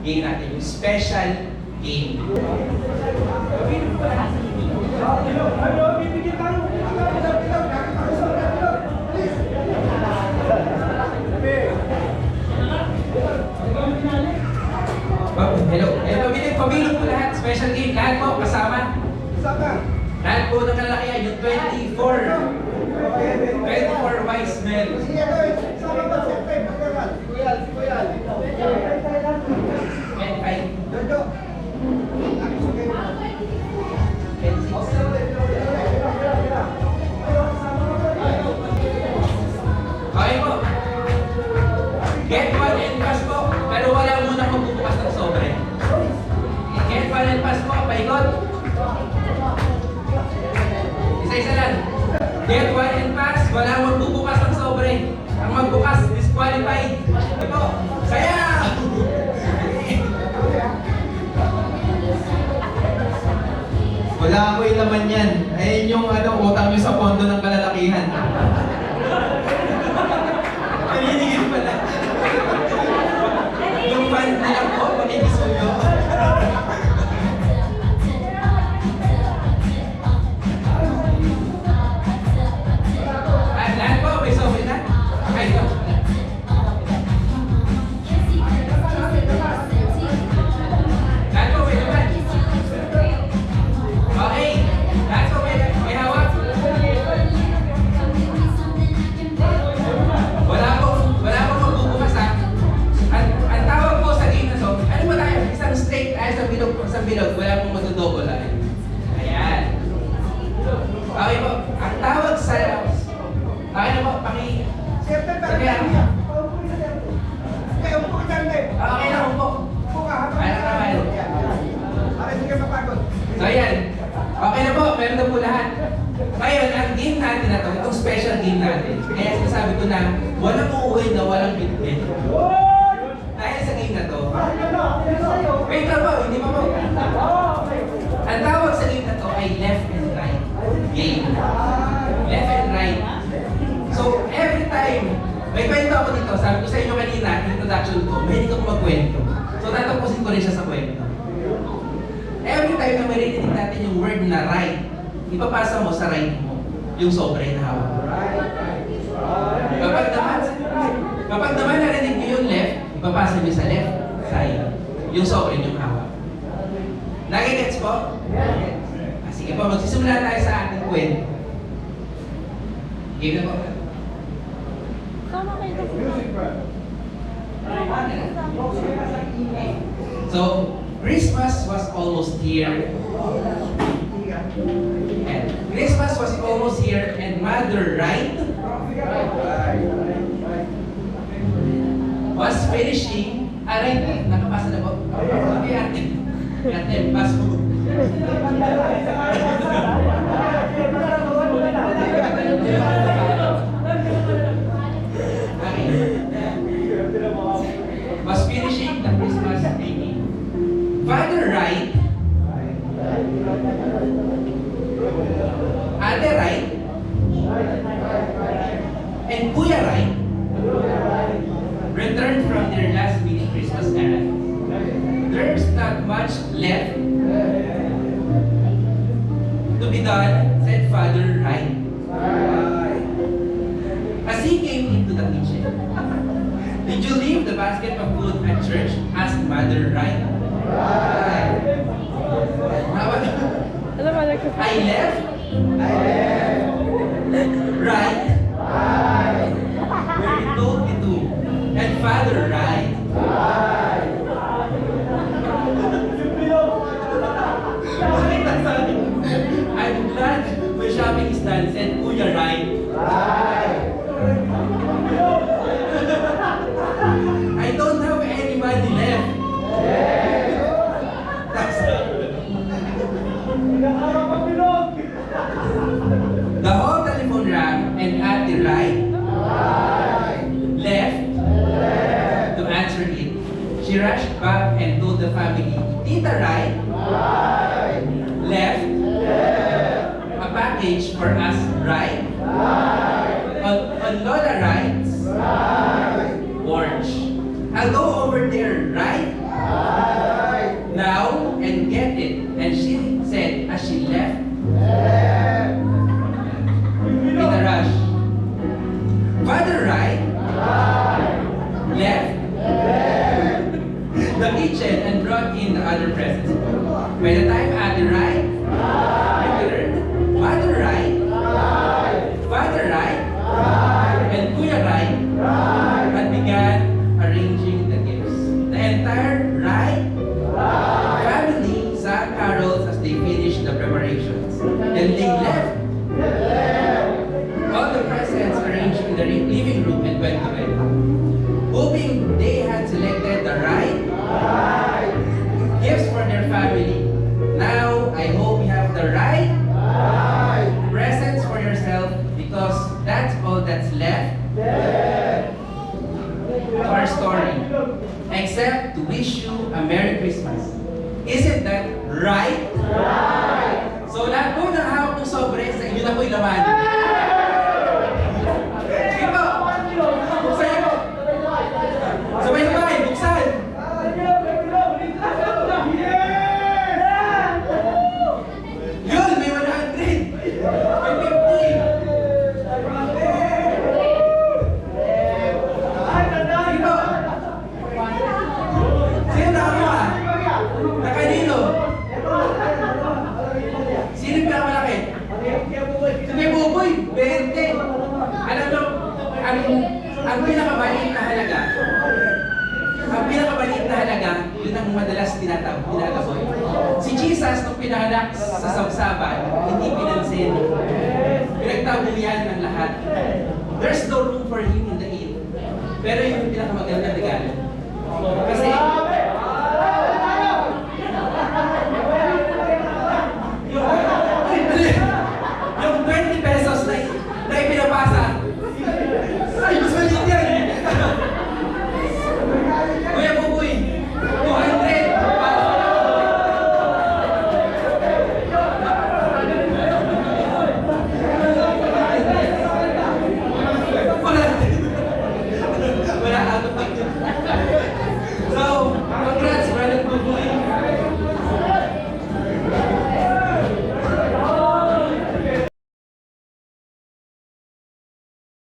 game natin, yung special game. Hello. Pabilog po lahat. Special game. Lahat po kasama. Lahat po ng kalalakihan. Yung 24 wise men. And 5. Okay po. Get one and pass po. Pero wala muna magbubukas ng sobre. Get one and pass po. Paikot. Isa-isa lang. Get one and pass. Wala magbubukas ng sobre. Ang magbukas, disqualified. Ito po. Saya! Wala ko yung laman yan. Ayun yung utang nyo sa pondo ng kalalakihan. Naninigil pala. Yung fan nila po, makikisuyo. Lahat po, may sobre na? Okay, ito. Lahat po, may laman. Okay, lahat po, may hawak. Wala po magbubukas ha. Ang tawag po sa game na to, ano ba tayo? Isang straight ay sa bilog, wala pong magdodouble ay. Ayan. Okay po, ang tawag sa... Okay na po, Okay na po. Ay na naman. So ayan. Okay na po, meron na po lahat. Ngayon, ang game natin na to, itong special game natin. Kaya sinasabi ko na, walang uuwi na walang bitbit. Dahil sa game na to. Wait lang po, hindi pa po. Ang tawag sa game na to ay left and right game. Left and right. So, every time, may kwento ako dito, sabi ko sa inyo kanina, introduction ko, mahilig ako magkwento. So, tatapusin ko rin siya sa kwento. Every time na maririnig natin yung word na right, ipapasa mo sa right mo, yung sobre na hawak. Kapag naman narinig nyo yung left, ipapasa nyo sa left side, yung sobre nyo hawak. Nagigets po? Sige po, magsisimula tayo sa ating kwento. Game na po. So, Christmas was almost here. And Christmas was almost here, and Mother Right was finishing. Right, nakapasa na po. Okay, ate, pass po. Was finishing the Christmas baking. Father Right, Ate Right, and Kuya Right returned from their last minute Christmas errand. There's not much left to be done, said Father Right. As he came into the kitchen. Did you leave the basket of food at church? Asked Mother Right. I left. Right. Where you told me to. And Father Right. I'm glad my shopping is done, said Kuya Right. I don't have anybody left. That's the whole telephone rang and Ate Right left to answer it. She rushed back and told the family, Tita Right left a package for us, right? On Lola Right's porch. I'll go over there, right? the kitchen and brought in the other presents. By the time Ate Rai, Mother Rai, Father Rai, and Kuya Rai had begun arranging the gifts. The entire Rai family sang carols as they finished the preparations. Then they left all the presents arranged in the living room and went to bed, hoping they had selected the right gifts for their family. Now, I hope you have the right presents for yourself, because that's all that's left to our story. Except to wish you a Merry Christmas. Isn't that right? So lahat po ng hawak ng sobre, sa inyo na po yung laman. Sige po! Buksan niyo po! Sabay-sabay, buksan! Yun, may 100! May 50! Sige po! Sino nakakuha? Nakanino? Sino yung pinakamalaki? Si Kuya Buboy, 20. Alam mo, ang pinakamaliit na halaga, yun ang madalas tinataboy. Si Jesus, nung pinanganak sa sabsaban, hindi pinansin. Pinagtaboy yan ng lahat. There's no room for him in the inn. Pero yung pinakamagandang regalo. Kasi